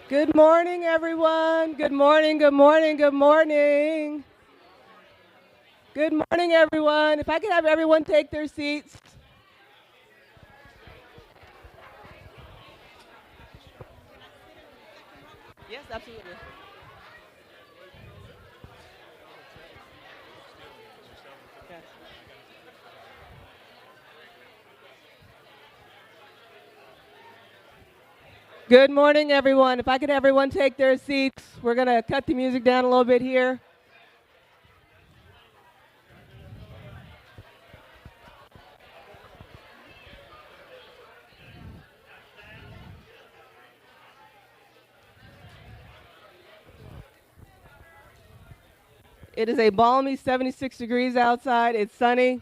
Good morning, everyone. Good morning, good morning, good morning. Good morning, everyone. If I could have everyone take their seats. Yes, absolutely. Yes. Good morning, everyone. If I could have everyone take their seats, we're going to cut the music down a little bit here. It is a balmy 76 degrees outside. It's sunny.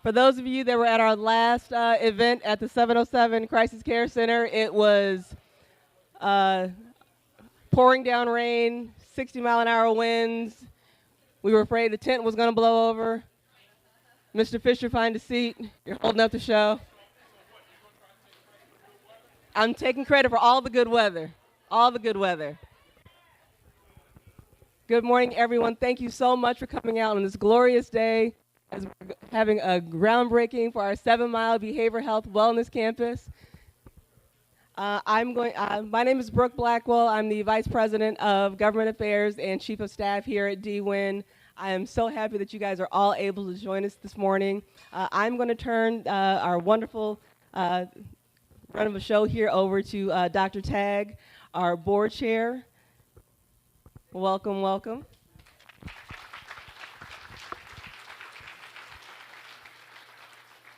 For those of you that were at our last event at the 707 Crisis Care Center, it was uh, pouring down rain, 60-mile-an-hour winds. We were afraid the tent was going to blow over. Mr. Fisher, find a seat. You're holding up the show. I'm taking credit for all the good weather. All the good weather. Good morning, everyone. Thank you so much for coming out on this glorious day as we're having a groundbreaking for our 7-mile behavioral health wellness campus. My name is Brooke Blackwell. I'm the Vice President of Government Affairs and Chief of Staff here at DWIHN. I am so happy that you guys are all able to join us this morning. I'm going to turn our wonderful run of the show here over to Dr. Tagg, our board chair. Welcome, welcome.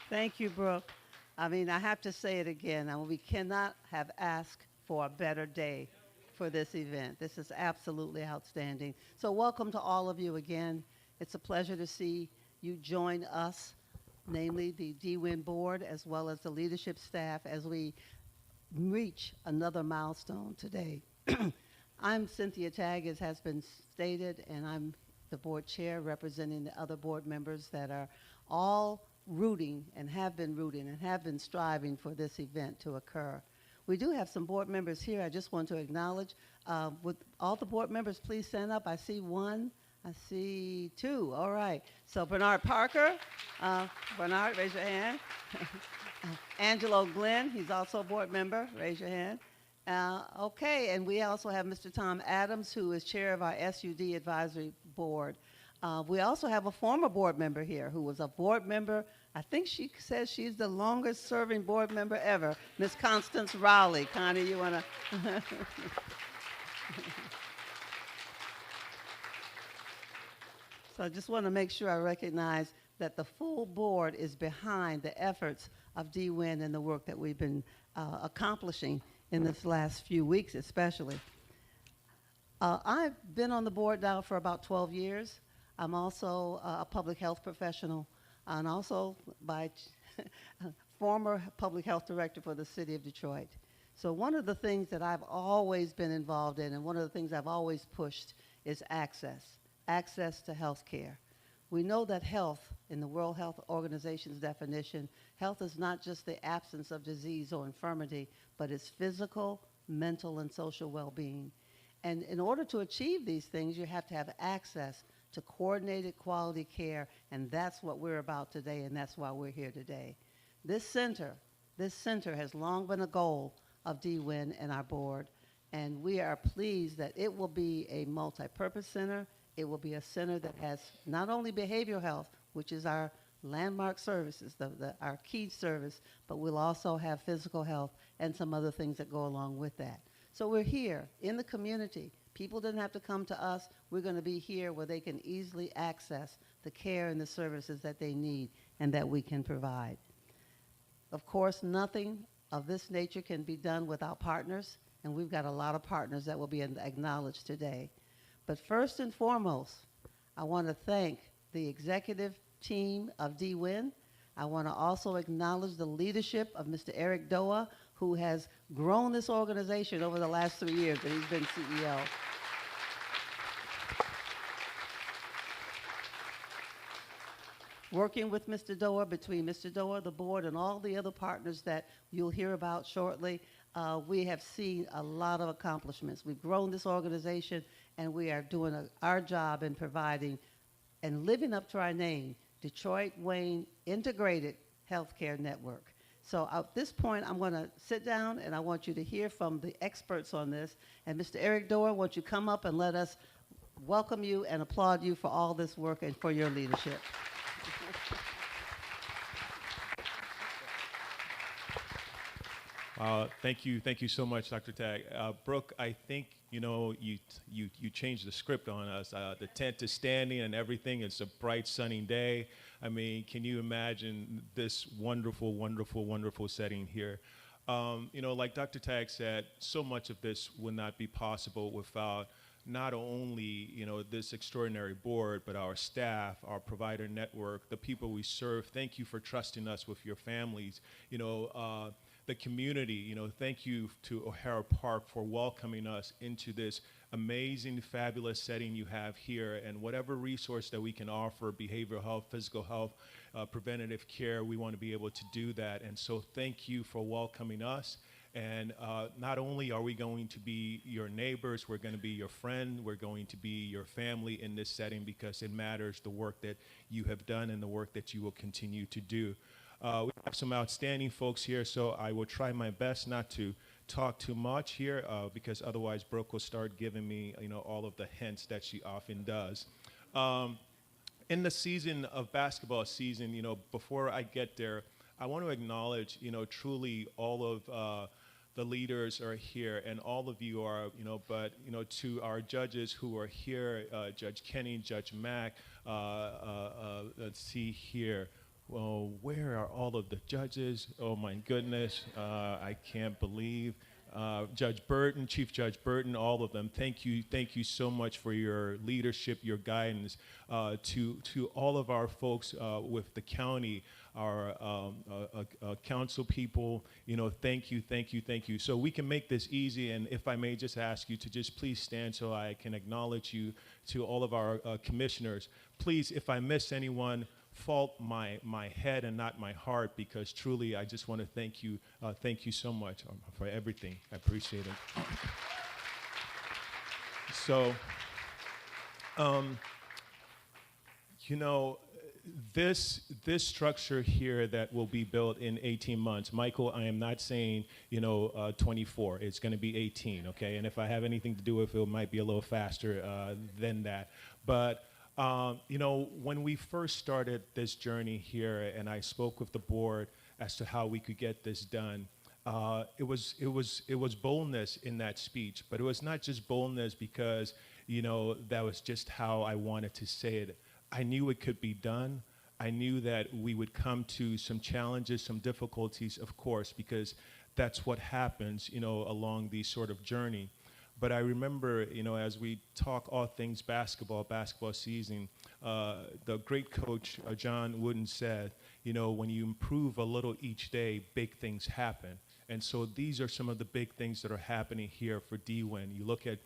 Thank you, Brooke. I mean, I have to say it again. We cannot have asked for a better day for this event. This is absolutely outstanding. So welcome to all of you again. It's a pleasure to see you join us, namely the DWIN board, as well as the leadership staff, as we reach another milestone today. I'm Cynthia Tagg, as has been stated, and I'm the board chair representing the other board members that are all rooting and have been striving for this event to occur. We do have some board members here. I just want to acknowledge, would all the board members please stand up? I see one, I see two. All right. So Bernard Parker, Bernard, raise your hand. Angelo Glenn, he's also a board member. Raise your hand. Okay, and we also have Mr. Tom Adams, who is chair of our SUD advisory board. We also have a former board member here who was a board member. I think she says she's the longest serving board member ever, Miss Constance Rowley. Connie, you want to? So I just want to make sure I recognize that the full board is behind the efforts of DWIN and the work that we've been accomplishing in this last few weeks especially. I've been on the board now for about 12 years. I'm also a public health professional and also by former public health director for the city of Detroit. So one of the things that I've always been involved in and one of the things I've always pushed is access to health care. We know that health, in the World Health Organization's definition, health is not just the absence of disease or infirmity, but it's physical, mental, and social well-being. And in order to achieve these things, you have to have access to coordinated quality care, and that's what we're about today, and that's why we're here today. This center has long been a goal of DWIN and our board, and we are pleased that it will be a multi-purpose center. It will be a center that has not only behavioral health, which is our landmark services, our key service, but we'll also have physical health and some other things that go along with that. So we're here in the community. People didn't have to come to us. We're going to be here where they can easily access the care and the services that they need and that we can provide. Of course, nothing of this nature can be done without partners, and we've got a lot of partners that will be acknowledged today. But first and foremost, I want to thank the executive team of DWIN. I want to also acknowledge the leadership of Mr. Eric Doa, who has grown this organization over the last 3 years that he's been CEO. Working with Mr. Doa, between Mr. Doa, the board, and all the other partners that you'll hear about shortly, we have seen a lot of accomplishments. We've grown this organization, and we are doing our job in providing and living up to our name, Detroit Wayne Integrated Healthcare Network. So at this point, I'm going to sit down, and I want you to hear from the experts on this. And Mr. Eric Doerr, won't you come up and let us welcome you and applaud you for all this work and for your leadership. Thank you so much, Dr. Tagg. Brooke, I think you changed the script on us. The tent is standing and everything. It's a bright, sunny day. I mean, can you imagine this wonderful, wonderful, wonderful setting here? Like Dr. Tagg said, so much of this would not be possible without not only this extraordinary board, but our staff, our provider network, the people we serve. Thank you for trusting us with your families. The community, thank you to O'Hara Park for welcoming us into this amazing, fabulous setting you have here, and whatever resource that we can offer, behavioral health, physical health, preventative care, we want to be able to do that. And so thank you for welcoming us. And not only are we going to be your neighbors, we're going to be your friend, we're going to be your family in this setting, because it matters the work that you have done and the work that you will continue to do. We have some outstanding folks here, so I will try my best not to talk too much here, because otherwise Brooke will start giving me all of the hints that she often does. In the season of basketball season, before I get there, I want to acknowledge truly all of the leaders are here, and all of you are, but to our judges who are here, Judge Kenny, Judge Mack, let's see here. Well, where are all of the judges? Oh my goodness, I can't believe. Judge Burton, Chief Judge Burton, all of them, thank you so much for your leadership, your guidance. To all of our folks with the county, our council people, thank you. So we can make this easy, and if I may just ask you to just please stand so I can acknowledge you. To all of our commissioners, please, if I miss anyone, fault my head and not my heart, because truly I just want to thank you so much for everything. I appreciate it. So, this structure here that will be built in 18 months, Michael, I am not saying 24. It's going to be 18, okay? And if I have anything to do with it, it might be a little faster than that. But when we first started this journey here, and I spoke with the board as to how we could get this done, it was boldness in that speech, but it was not just boldness because that was just how I wanted to say it. I knew it could be done. I knew that we would come to some challenges, some difficulties, of course, because that's what happens, along the sort of journey. But I remember, as we talk all things basketball season, the great coach, John Wooden, said, when you improve a little each day, big things happen. And so these are some of the big things that are happening here for DWIHN. You look at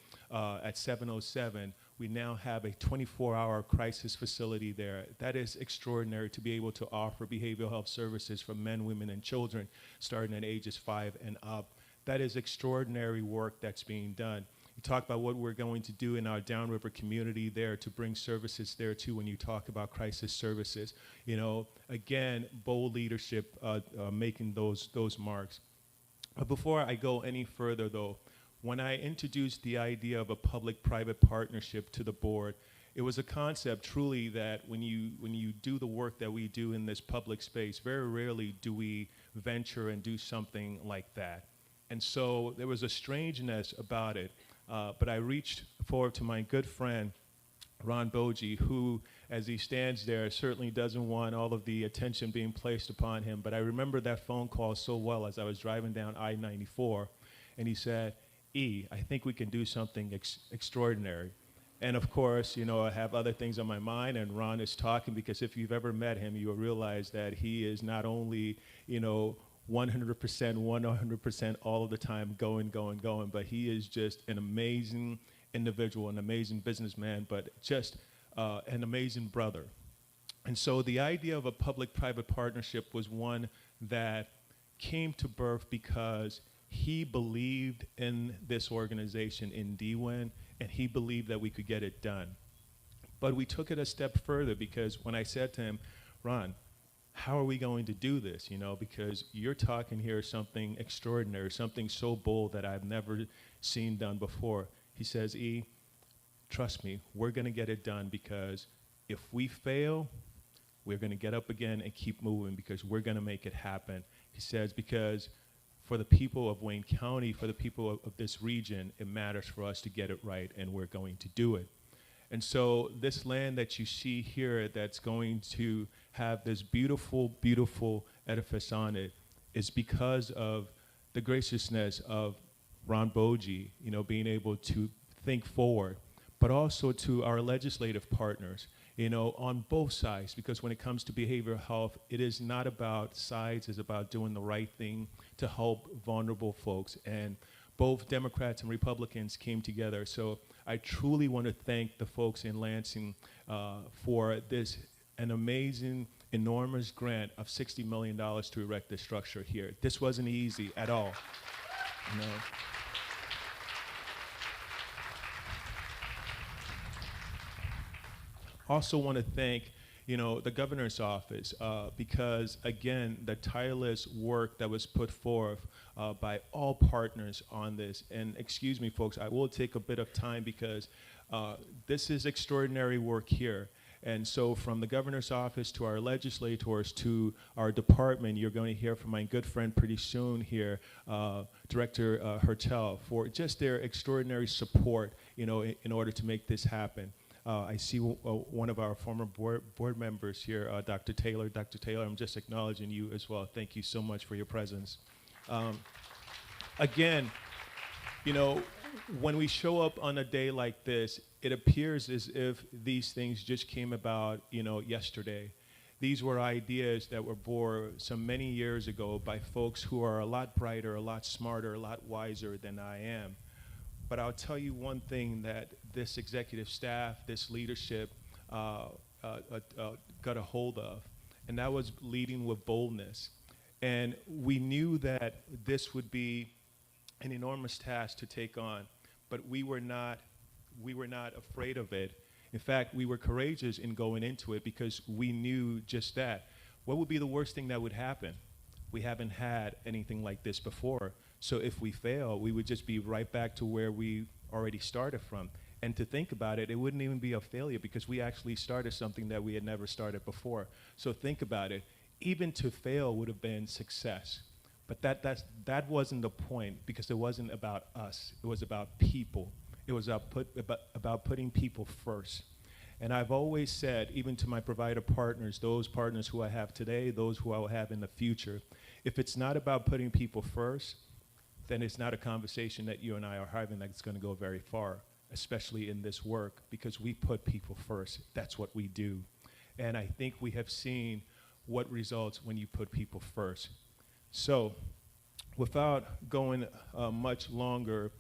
707, we now have a 24-hour crisis facility there. That is extraordinary, to be able to offer behavioral health services for men, women, and children starting at ages 5 and up. That is extraordinary work that's being done. You talk about what we're going to do in our downriver community there to bring services there too when you talk about crisis services. Again, bold leadership making those marks. But before I go any further though, when I introduced the idea of a public-private partnership to the board, it was a concept truly that when you do the work that we do in this public space, very rarely do we venture and do something like that. And so there was a strangeness about it, but I reached forward to my good friend, Ron Bogie, who, as he stands there, certainly doesn't want all of the attention being placed upon him. But I remember that phone call so well as I was driving down I-94, and he said, I think we can do something extraordinary. And of course, I have other things on my mind, and Ron is talking, because if you've ever met him, you will realize that he is not only, 100% all of the time going, but he is just an amazing individual, an amazing businessman, but just an amazing brother. And so the idea of a public-private partnership was one that came to birth because he believed in this organization, in DWIN, and he believed that we could get it done. But we took it a step further, because when I said to him, Ron, how are we going to do this? You know, because you're talking here something extraordinary, something so bold that I've never seen done before. He says, E, trust me, we're going to get it done, because if we fail, we're going to get up again and keep moving, because we're going to make it happen. He says, because for the people of Wayne County, for the people of this region, it matters for us to get it right, and we're going to do it. And so this land that you see here that's going to have this beautiful, beautiful edifice on it is because of the graciousness of Ron Bogie, you know, being able to think forward, but also to our legislative partners, you know, on both sides, because when it comes to behavioral health, it is not about sides, it's about doing the right thing to help vulnerable folks. And both Democrats and Republicans came together. So I truly want to thank the folks in Lansing for this, an amazing, enormous grant of $60 million to erect this structure here. This wasn't easy at all, you know. Also want to thank, you know, the governor's office, because again, the tireless work that was put forth by all partners on this. And excuse me, folks, I will take a bit of time, because this is extraordinary work here. And so from the governor's office to our legislators to our department, you're going to hear from my good friend pretty soon here, Director Hertel, for just their extraordinary support, you know, in order to make this happen. I see one of our former board members here, Dr. Taylor. Dr. Taylor, I'm just acknowledging you as well. Thank you so much for your presence. Again, you know, when we show up on a day like this, it appears as if these things just came about, you know, yesterday. These were ideas that were born some many years ago by folks who are a lot brighter, a lot smarter, a lot wiser than I am. But I'll tell you one thing that this executive staff, this leadership got a hold of, and that was leading with boldness. And we knew that this would be an enormous task to take on, but we were not afraid of it. In fact, we were courageous in going into it, because we knew just that. What would be the worst thing that would happen? We haven't had anything like this before. So if we fail, we would just be right back to where we already started from. And to think about it, it wouldn't even be a failure, because we actually started something that we had never started before. So think about it. Even to fail would have been success. But that wasn't the point, because it wasn't about us. It was about people. It was about putting people first. And I've always said, even to my provider partners, those partners who I have today, those who I will have in the future, if it's not about putting people first, then it's not a conversation that you and I are having that's going to go very far, especially in this work, because we put people first. That's what we do. And I think we have seen what results when you put people first. So without going much longer,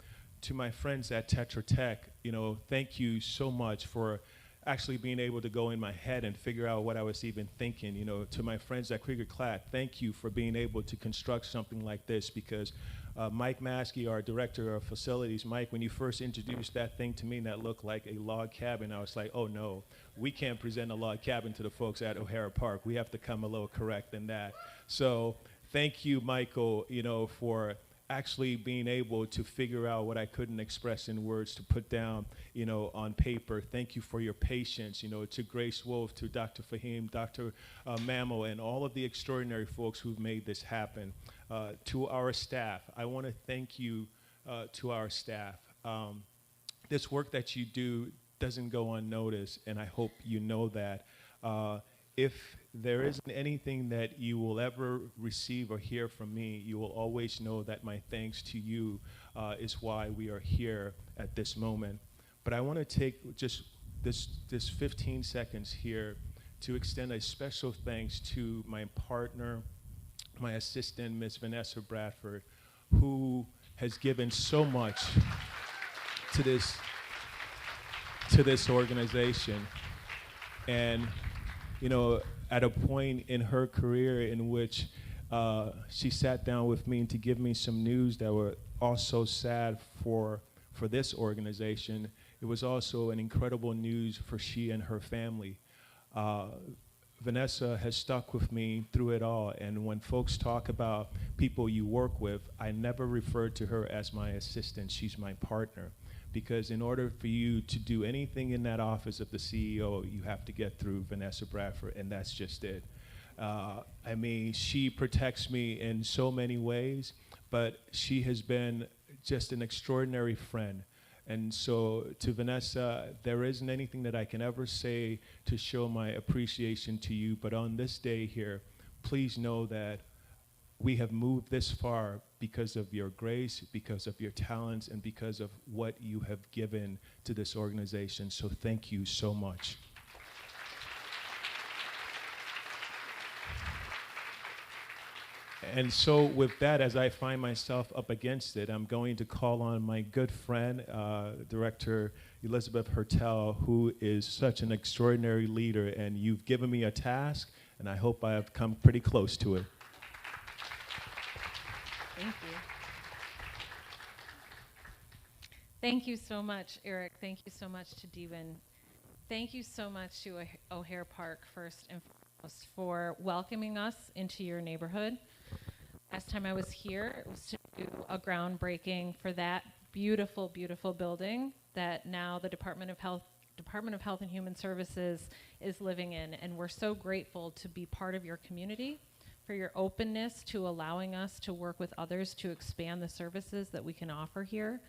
to my friends at Tetra Tech, you know, thank you so much for actually being able to go in my head and figure out what I was even thinking. You know, to my friends at Krieger-Klatt, thank you for being able to construct something like this, because Mike Maskey, our director of facilities, Mike, when you first introduced that thing to me that looked like a log cabin, I was like, oh no, we can't present a log cabin to the folks at O'Hara Park. We have to come a little correct than that. So thank you, Michael, you know, for actually being able to figure out what I couldn't express in words to put down, you know, on paper. Thank you for your patience, you know, to Grace Wolf, to Dr. Fahim, Dr. Mammo, and all of the extraordinary folks who've made this happen. To our staff, I want to thank you to our staff. This work that you do doesn't go unnoticed, and I hope you know that. If there isn't anything that you will ever receive or hear from me, you will always know that my thanks to you is why we are here at this moment. But I want to take just this 15 seconds here to extend a special thanks to my partner, my assistant, Ms. Vanessa Bradford, who has given so much to this organization. And you know, at a point in her career in which she sat down with me to give me some news that were also sad for this organization. It was also an incredible news for she and her family. Vanessa has stuck with me through it all, and when folks talk about people you work with, I never referred to her as my assistant. She's my partner, because in order for you to do anything in that office of the CEO, you have to get through Vanessa Bradford, and that's just it. I mean, she protects me in so many ways, but she has been just an extraordinary friend. And so to Vanessa, there isn't anything that I can ever say to show my appreciation to you, but on this day here, please know that we have moved this far because of your grace, because of your talents, and because of what you have given to this organization. So thank you so much. And so with that, as I find myself up against it, I'm going to call on my good friend, Director Elizabeth Hertel, who is such an extraordinary leader, and you've given me a task, and I hope I have come pretty close to it. Thank you. Thank you so much, Eric. Thank you so much to DWIHN. Thank you so much to O'Hare Park, first and foremost, for welcoming us into your neighborhood. Last time I was here, it was to do a groundbreaking for that beautiful, beautiful building that now the Department of Health and Human Services is living in. And we're so grateful to be part of your community, for your openness to allowing us to work with others to expand the services that we can offer here.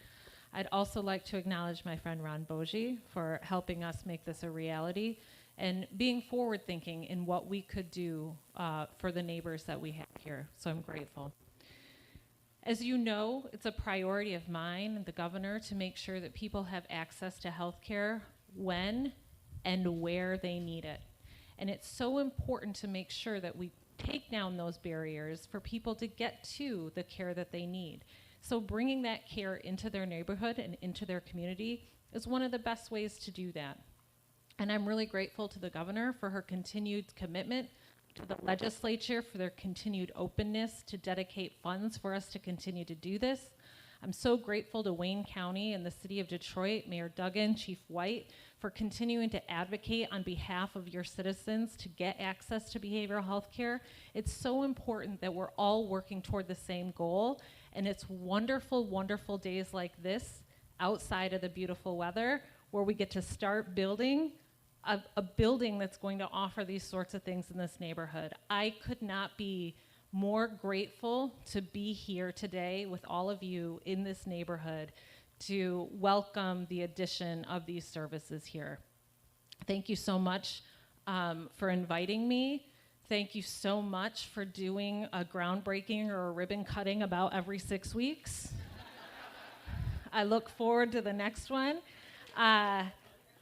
I'd also like to acknowledge my friend Ron Bogie for helping us make this a reality and being forward-thinking in what we could do for the neighbors that we have here. So I'm grateful. As you know, it's a priority of mine and the governor to make sure that people have access to health care when and where they need it. And it's so important to make sure that we take down those barriers for people to get to the care that they need. So bringing that care into their neighborhood and into their community is one of the best ways to do that. And I'm really grateful to the governor for her continued commitment, to the legislature for their continued openness to dedicate funds for us to continue to do this. I'm so grateful to Wayne County and the city of Detroit, Mayor Duggan, Chief White, for continuing to advocate on behalf of your citizens to get access to behavioral health care. It's so important that we're all working toward the same goal, and it's wonderful, wonderful days like this, outside of the beautiful weather, where we get to start building a building that's going to offer these sorts of things in this neighborhood. I could not be more grateful to be here today with all of you in this neighborhood to welcome the addition of these services here. Thank you so much for inviting me. Thank you so much for doing a groundbreaking or a ribbon cutting about every 6 weeks. I look forward to the next one.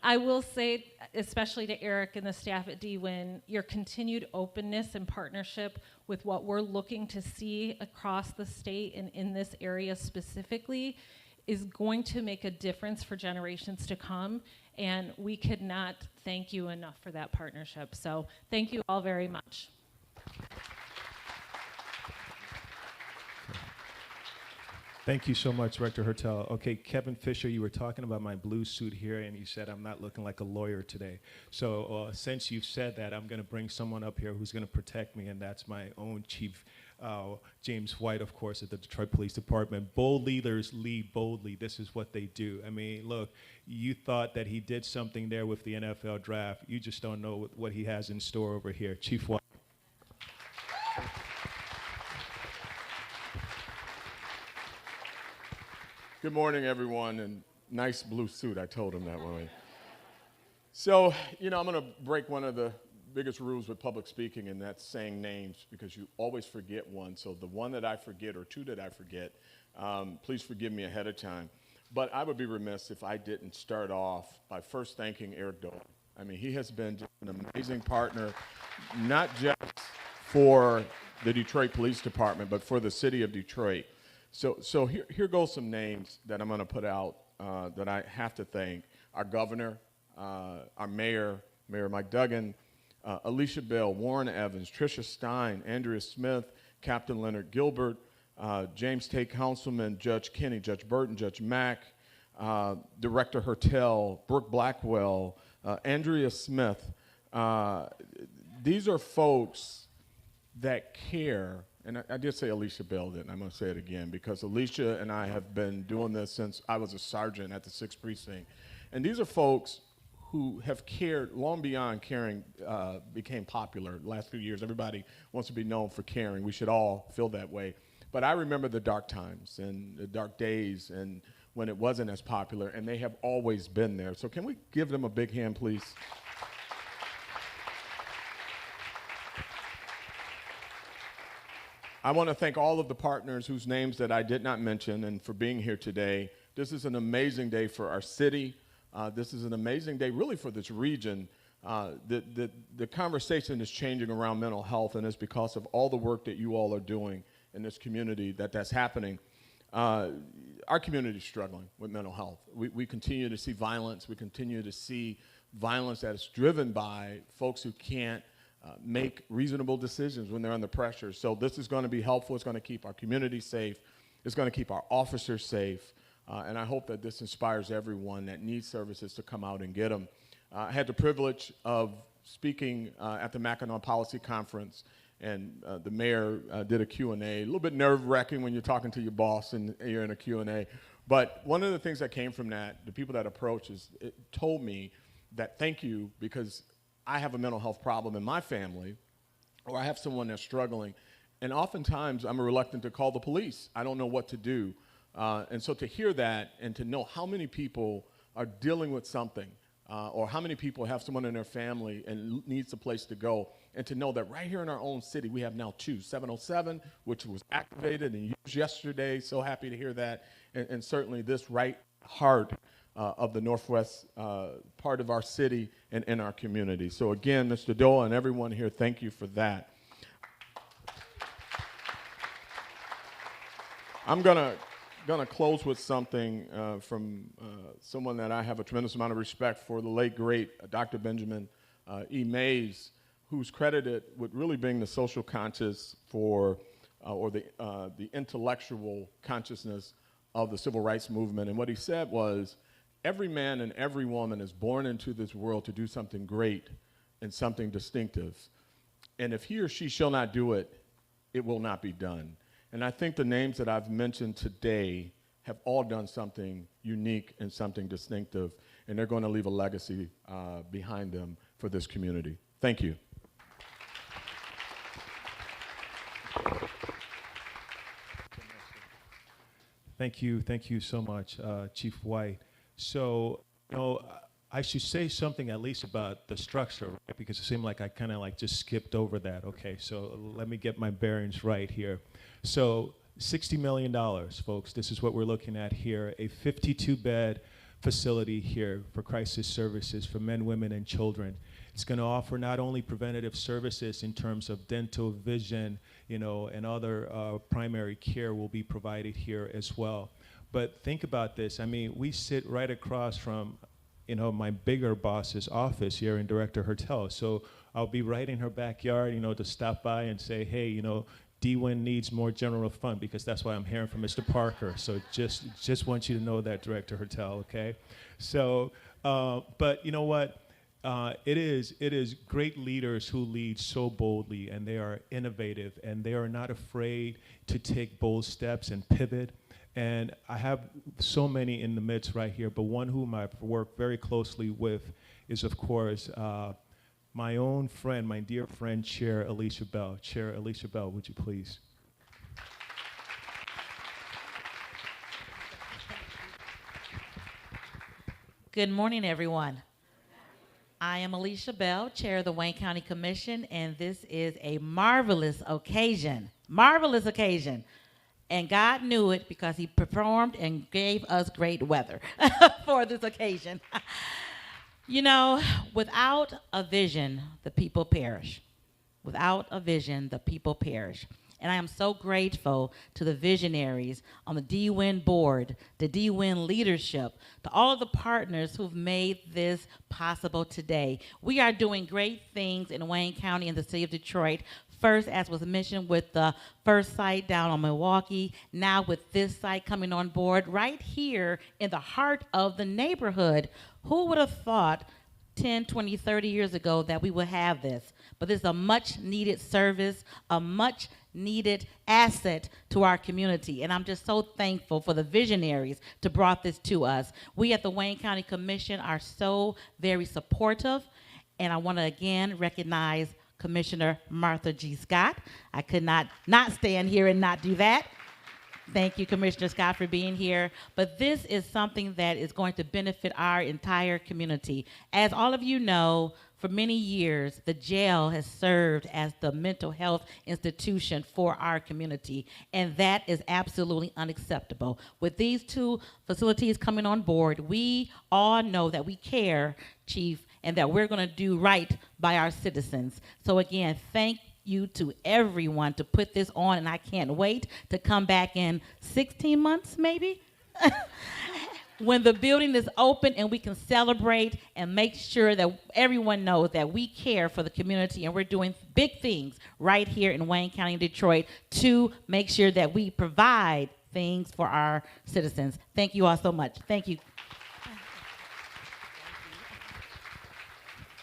I will say, especially to Eric and the staff at DWIHN, your continued openness and partnership with what we're looking to see across the state and in this area specifically is going to make a difference for generations to come, and we could not thank you enough for that partnership. So thank you all very much. Thank you so much, Director Hertel. Okay, Kevin Fisher, you were talking about my blue suit here, and you said I'm not looking like a lawyer today. So since you've said that, I'm going to bring someone up here who's going to protect me, and that's my own Chief James White, of course, at the Detroit Police Department. Bold leaders lead boldly. This is what they do. I mean, look, you thought that he did something there with the NFL draft. You just don't know what he has in store over here. Chief White. Good morning, everyone, and nice blue suit. I told him that way. So, I'm going to break one of the biggest rules with public speaking, and that's saying names, because you always forget one. So the one that I forget or two that I forget, please forgive me ahead of time. But I would be remiss if I didn't start off by first thanking Eric Dolan. I mean, he has been just an amazing partner, not just for the Detroit Police Department, but for the city of Detroit. So here goes some names that I'm going to put out that I have to thank. Our governor, our mayor, Mayor Mike Duggan, Alicia Bell, Warren Evans, Tricia Stein, Andrea Smith, Captain Leonard Gilbert, James Tate Councilman, Judge Kenny, Judge Burton, Judge Mack, Director Hertel, Brooke Blackwell, Andrea Smith. These are folks that care, and I did say Alicia Bell, didn't I? I'm going to say it again, because Alicia and I have been doing this since I was a sergeant at the 6th Precinct. And these are folks who have cared long beyond caring became popular the last few years. Everybody wants to be known for caring. We should all feel that way. But I remember the dark times and the dark days and when it wasn't as popular, and they have always been there. So can we give them a big hand, please? I want to thank all of the partners whose names that I did not mention and for being here today. This is an amazing day for our city. This is an amazing day really for this region. The conversation is changing around mental health, and it's because of all the work that you all are doing in this community that's happening. Our community is struggling with mental health. We continue to see violence. We continue to see violence that is driven by folks who can't make reasonable decisions when they're under pressure. So this is going to be helpful. It's going to keep our community safe. It's going to keep our officers safe. And I hope that this inspires everyone that needs services to come out and get them. I had the privilege of speaking at the Mackinac Policy Conference, and the mayor did a Q&A. A little bit nerve-wracking when you're talking to your boss and you're in a Q&A. But one of the things that came from that, the people that approached, it told me that thank you, because I have a mental health problem in my family, or I have someone that's struggling, and oftentimes I'm reluctant to call the police. I don't know what to do. And so to hear that and to know how many people are dealing with something, or how many people have someone in their family and needs a place to go, and to know that right here in our own city we have now 707, which was activated and used yesterday. So happy to hear that. And certainly this right heart of the northwest part of our city and in our community. So again, Mr. Doe and everyone here, thank you for that. I'm gonna close with something from someone that I have a tremendous amount of respect for, the late, great Dr. Benjamin E. Mays, who's credited with really being the social conscious for, or the intellectual consciousness of the civil rights movement. And what he said was, every man and every woman is born into this world to do something great and something distinctive. And if he or she shall not do it, it will not be done. And I think the names that I've mentioned today have all done something unique and something distinctive, and they're going to leave a legacy behind them for this community. Thank you. Thank you so much, Chief White. So, I should say something at least about the structure, right? Because it seemed like I kind of like just skipped over that. Okay, so let me get my bearings right here. So $60 million, folks, this is what we're looking at here, a 52-bed facility here for crisis services for men, women, and children. It's going to offer not only preventative services in terms of dental, vision, and other primary care will be provided here as well. But think about this. I mean, we sit right across from, my bigger boss's office here in Director Hertel. So I'll be right in her backyard, to stop by and say, hey, DWIHN needs more general fund, because that's why I'm hearing from Mr. Parker. So just want you to know that, Director Hertel, okay? So, but you know what? It is great leaders who lead so boldly, and they are innovative, and they are not afraid to take bold steps and pivot. And I have so many in the midst right here, but one whom I've worked very closely with is, of course, my own friend, my dear friend, Chair Alicia Bell. Chair Alicia Bell, would you please? Good morning, everyone. I am Alicia Bell, Chair of the Wayne County Commission, and this is a marvelous occasion. Marvelous occasion. And God knew it because he performed and gave us great weather for this occasion. Without a vision, the people perish. Without a vision, the people perish. And I am so grateful to the visionaries on the DWIHN board, the DWIHN leadership, to all of the partners who've made this possible today. We are doing great things in Wayne County and the city of Detroit First, as was mentioned, with the first site down on Milwaukee, now with this site coming on board right here in the heart of the neighborhood. Who would have thought 10, 20, 30 years ago that we would have this? But this is a much needed service, a much needed asset to our community. And I'm just so thankful for the visionaries to brought this to us. We at the Wayne County Commission are so very supportive. And I want to again recognize Commissioner Martha G. Scott. I could not stand here and not do that. Thank you, Commissioner Scott, for being here. But this is something that is going to benefit our entire community. As all of you know, for many years, the jail has served as the mental health institution for our community, and that is absolutely unacceptable. With these two facilities coming on board, we all know that we care, Chief, and that we're going to do right by our citizens. So again, thank you to everyone to put this on, and I can't wait to come back in 16 months, maybe, when the building is open and we can celebrate and make sure that everyone knows that we care for the community and we're doing big things right here in Wayne County, Detroit, to make sure that we provide things for our citizens. Thank you all so much. Thank you.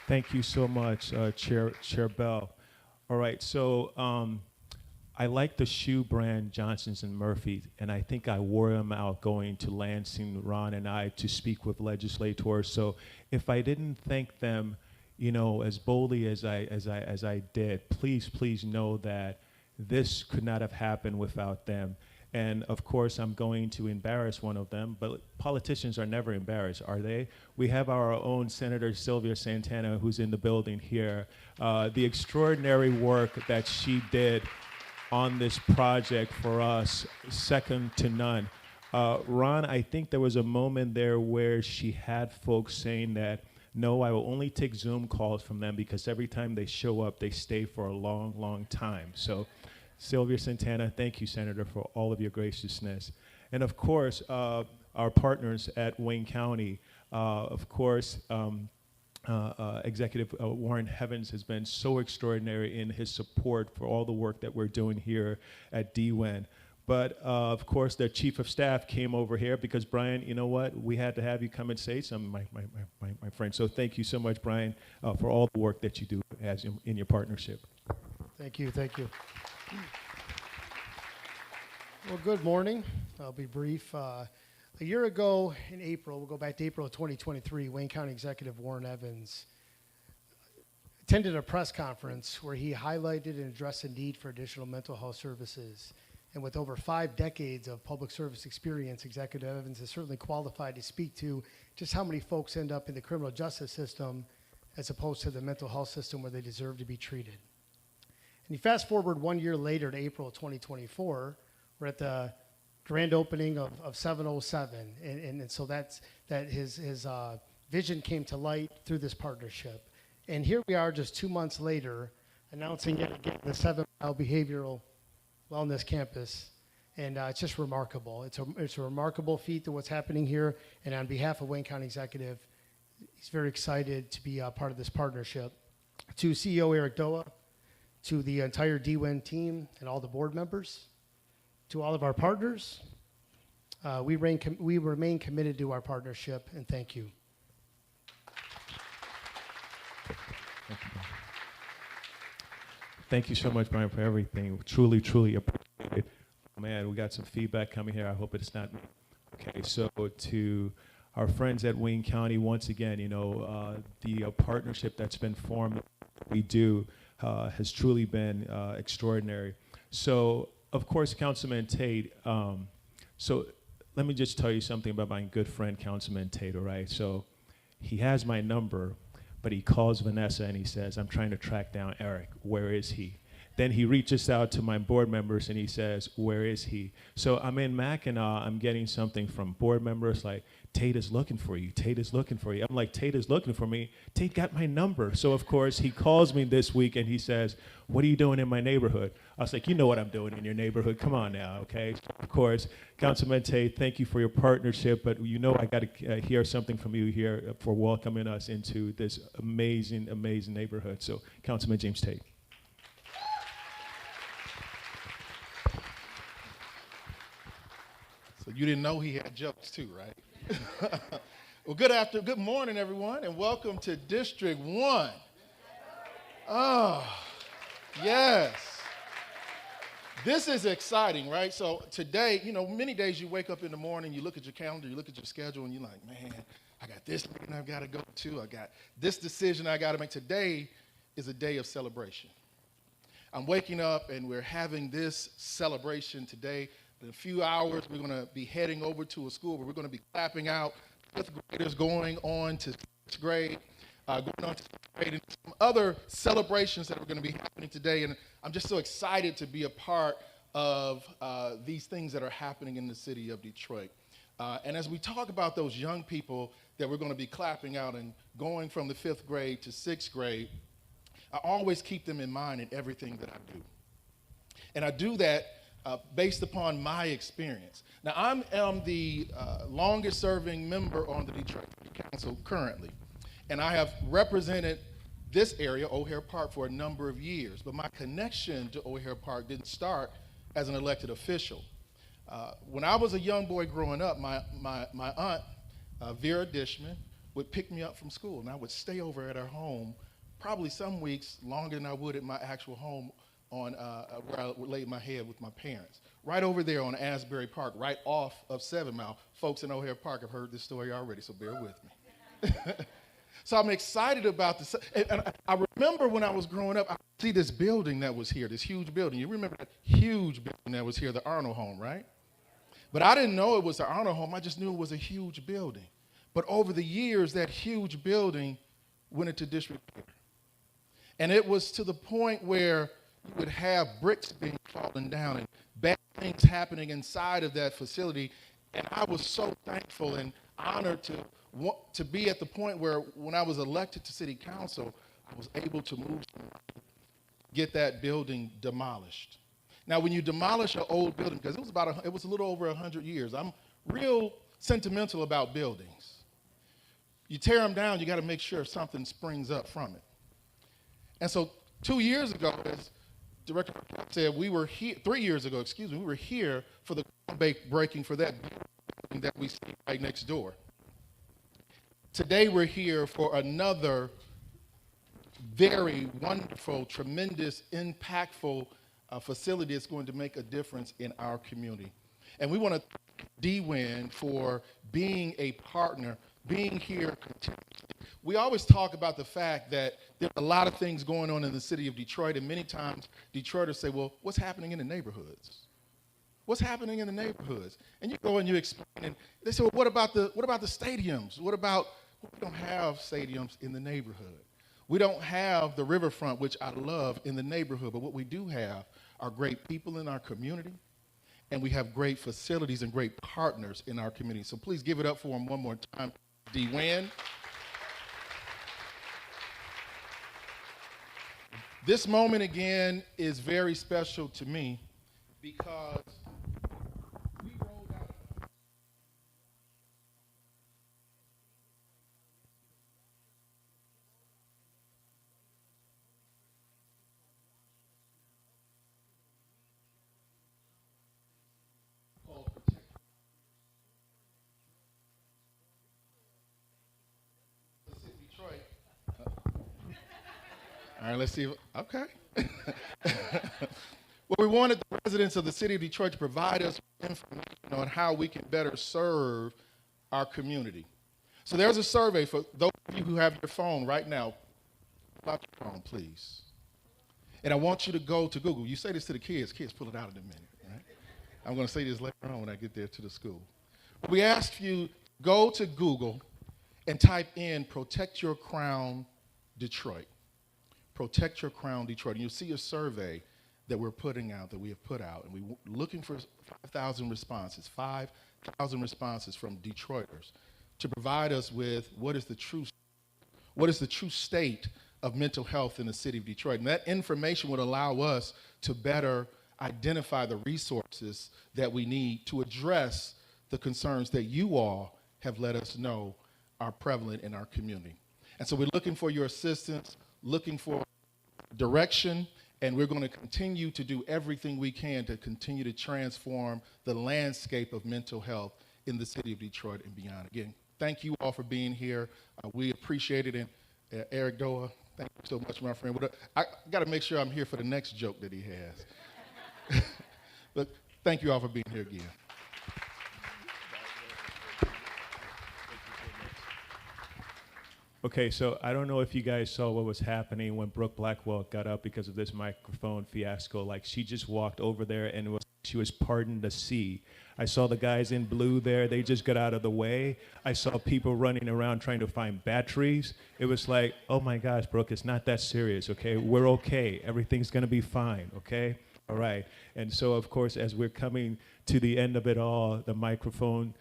Thank you so much, Chair Bell. All right, so I like the shoe brand Johnson's and Murphy, and I think I wore them out going to Lansing, Ron and I, to speak with legislators. So if I didn't thank them, you know, as boldly as I did, please know that this could not have happened without them. And of course, I'm going to embarrass one of them, but politicians are never embarrassed, are they? We have our own Senator Sylvia Santana, who's in the building here. The extraordinary work that she did on this project for us, second to none. Ron, I think there was a moment there where she had folks saying that, no, I will only take Zoom calls from them because every time they show up, they stay for a long, long time. So Sylvia Santana, thank you, Senator, for all of your graciousness. And of course, our partners at Wayne County, of course, Executive Warren Heavens has been so extraordinary in his support for all the work that we're doing here at DWIHN. But of course, the Chief of Staff came over here because, Brian, you know what? We had to have you come and say something, my friend. So thank you so much, Brian, for all the work that you do as in your partnership. Thank you, thank you. Well, good morning. I'll be brief. A year ago in April, we'll go back to April of 2023, Wayne County Executive Warren Evans attended a press conference where he highlighted and addressed the need for additional mental health services. And with over 5 decades of public service experience, Executive Evans is certainly qualified to speak to just how many folks end up in the criminal justice system as opposed to the mental health system where they deserve to be treated. And you fast forward 1 year later to April of 2024, we're at the grand opening of 707, and so that his vision came to light through this partnership. And here we are just 2 months later, announcing yet again the 7 Mile Behavioral Wellness Campus, and it's just remarkable. It's a remarkable feat to what's happening here, and on behalf of Wayne County Executive, he's very excited to be a part of this partnership. To CEO Eric Doa, to the entire DWIHN team and all the board members, to all of our partners, we remain committed to our partnership, and thank you. Thank you so much, Brian, for everything. Truly, truly appreciate it. Man, we got some feedback coming here. I hope it's not. Okay, so to our friends at Wayne County, once again, you know, the partnership that's been formed, we do, has truly been extraordinary. So, of course, Councilman Tate, so let me just tell you something about my good friend, Councilman Tate, all right? So he has my number, but he calls Vanessa and he says, I'm trying to track down Eric. Where is he? Then he reaches out to my board members and he says, where is he? So I'm in Mackinac, I'm getting something from board members like, Tate is looking for you, Tate is looking for you. I'm like, Tate is looking for me, Tate got my number. So of course he calls me this week and he says, what are you doing in my neighborhood? I was like, you know what I'm doing in your neighborhood, come on now, okay? Of course, Councilman Tate, thank you for your partnership, but you know I gotta hear something from you here for welcoming us into this amazing, amazing neighborhood. So Councilman James Tate. So you didn't know he had jokes too, right? Well, good morning, everyone, and welcome to District 1. Oh, yes. This is exciting, right? So today, many days you wake up in the morning, you look at your calendar, you look at your schedule, and you're like, man, I got this meeting I've got to go to. I got this decision I got to make. Today is a day of celebration. I'm waking up, and we're having this celebration today. In a few hours, we're going to be heading over to a school where we're going to be clapping out fifth graders going on to sixth grade, going on to sixth grade, and some other celebrations that are going to be happening today. And I'm just so excited to be a part of these things that are happening in the city of Detroit. And as we talk about those young people that we're going to be clapping out and going from the fifth grade to sixth grade, I always keep them in mind in everything that I do. And I do that based upon my experience. Now, I am the longest serving member on the Detroit City Council currently, and I have represented this area, O'Hare Park, for a number of years, but my connection to O'Hare Park didn't start as an elected official. When I was a young boy growing up, my aunt, Vera Dishman, would pick me up from school, and I would stay over at her home probably some weeks longer than I would at my actual home on where I would lay my head with my parents. Right over there on Asbury Park, right off of 7 Mile. Folks in O'Hare Park have heard this story already, so bear with me. So I'm excited about this. And I remember when I was growing up, I see this building that was here, this huge building. You remember that huge building that was here, the Arnold home, right? But I didn't know it was the Arnold home. I just knew it was a huge building. But over the years, that huge building went into disrepair. And it was to the point where you would have bricks being fallen down and bad things happening inside of that facility. And I was so thankful and honored to be at the point where when I was elected to city council, I was able to get that building demolished. Now, when you demolish an old building, because it was a little over 100 years, I'm real sentimental about buildings. You tear them down, you got to make sure something springs up from it. And so 2 years ago, as Director said, 3 years ago, we were here for the groundbreaking for that building that we see right next door. Today we're here for another very wonderful, tremendous, impactful facility that's going to make a difference in our community. And we want to thank DWIHN for being a partner, being here continuously. We always talk about the fact that there's a lot of things going on in the city of Detroit, and many times Detroiters say, well, what's happening in the neighborhoods? What's happening in the neighborhoods? And you go and you explain, and they say, well, what about the stadiums? We don't have stadiums in the neighborhood. We don't have the riverfront, which I love, in the neighborhood, but what we do have are great people in our community, and we have great facilities and great partners in our community. So please give it up for them one more time, DWIHN. This moment, again, is very special to me because we rolled out Detroit. All right, let's see. Okay. Well, we wanted the residents of the city of Detroit to provide us with information on how we can better serve our community. So there's a survey for those of you who have your phone right now. Pull out your phone, please. And I want you to go to Google. You say this to the kids. Kids, pull it out in a minute, right? I'm going to say this later on when I get there to the school. We asked you, go to Google and type in Protect Your Crown Detroit. Protect Your Crown Detroit. And you'll see a survey that we're putting out, that we have put out. And we're looking for 5,000 responses from Detroiters to provide us with what is the true state of mental health in the city of Detroit. And that information would allow us to better identify the resources that we need to address the concerns that you all have let us know are prevalent in our community. And so we're looking for your assistance, looking for direction, And we're going to continue to do everything we can to continue to transform the landscape of mental health in the city of Detroit and beyond. Again, thank you all for being here. We appreciate it. And Eric Doa, thank you so much, my friend. I got to make sure I'm here for the next joke that he has. But thank you all for being here again. Okay, so I don't know if you guys saw what was happening when Brooke Blackwell got up because of this microphone fiasco. Like, she just walked over there and she was parting the sea. I saw the guys in blue there. They just got out of the way. I saw people running around trying to find batteries. It was like, oh my gosh, Brooke, it's not that serious, okay? We're okay. Everything's going to be fine, okay? All right. And so, of course, as we're coming to the end of it all, the microphone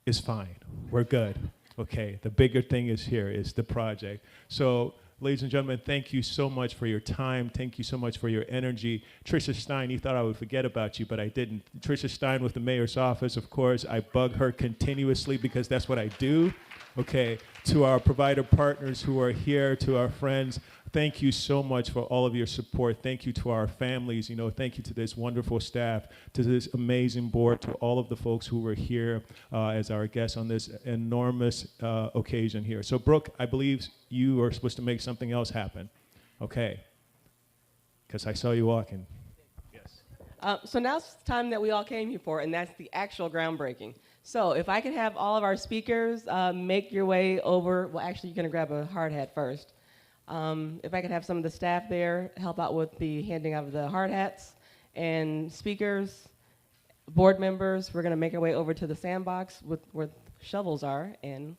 is fine. We're good. Okay, the bigger thing is here, is the project. So, ladies and gentlemen, thank you so much for your time. Thank you so much for your energy. Tricia Stein, you thought I would forget about you, but I didn't. Tricia Stein with the mayor's office, of course. I bug her continuously because that's what I do. Okay, to our provider partners who are here, to our friends, thank you so much for all of your support. Thank you to our families. You know, thank you to this wonderful staff, to this amazing board, to all of the folks who were here as our guests on this enormous occasion here. So, Brooke, I believe you are supposed to make something else happen. Okay, because I saw you walking. Yes. So now it's time that we all came here for, and that's the actual groundbreaking. So if I could have all of our speakers make your way over. Well, actually, you're going to grab a hard hat first. If I could have some of the staff there help out with the handing out of the hard hats, and speakers, board members, we're going to make our way over to the sandbox where shovels are, and